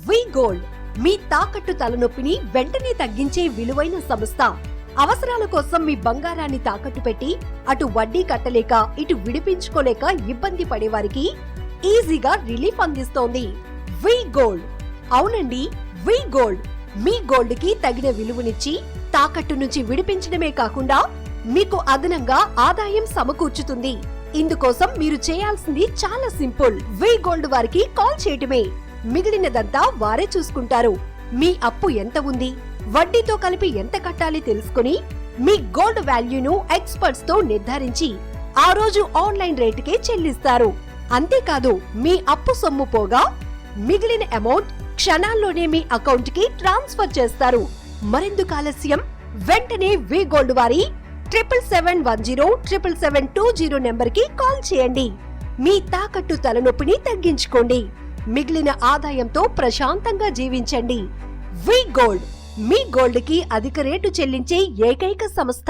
వి gold మీ తాకట్టు తలనొప్పిని వెంటనే తగ్గించే విలువైన సంస్థ. అవసరాల కోసం మీ బంగారాన్ని తాకట్టు పెట్టి అటు వడ్డీ కట్టలేక ఇటు విడిపించుకోలేక ఇబ్బంది పడేవారికి ఈజీగా రిలీఫ్ అందిస్తోంది వి గోల్డ్. అవునండి, వి గోల్డ్ మీ గోల్డ్ కి తగిన విలువనిచ్చి తాకట్టు నుంచి విడిపించడమే కాకుండా మీకు అదనంగా ఆదాయం సమకూర్చుతుంది. ఇందుకోసం మీరు చేయాల్సింది చాలా సింపుల్. వి గోల్డ్ వారికి కాల్ చేయటమే. మిగిలినదంతా వారే చూసుకుంటారు. మీ అప్పు ఎంత ఉంది, వడ్డీతో కలిపి ఎంత కట్టాలి తెలుసుకుని మీ గోల్డ్ వాల్యూను ఎక్స్పర్ట్స్ తో నిర్ధారించి ఆ రోజు ఆన్లైన్ రేటుకే చెల్లిస్తారు. అంతేకాదు, మీ అప్పు సొమ్ము పోగా మిగిలిన అమౌంట్ క్షణాల్లోనే మీ అకౌంట్ కి ట్రాన్స్ఫర్ చేస్తారు. మరెందుకు ఆలస్యం? వెంటనే వి గోల్డ్ వారి 7710 నెంబర్ కి కాల్ చేయండి. మీ తాకట్టు తలనొప్పిని తగ్గించుకోండి. మిగిలిన ఆదాయంతో ప్రశాంతంగా జీవించండి. వి గోల్డ్ మీ గోల్డ్ కి అధిక రేటు చెల్లించే ఏకైక సంస్థ.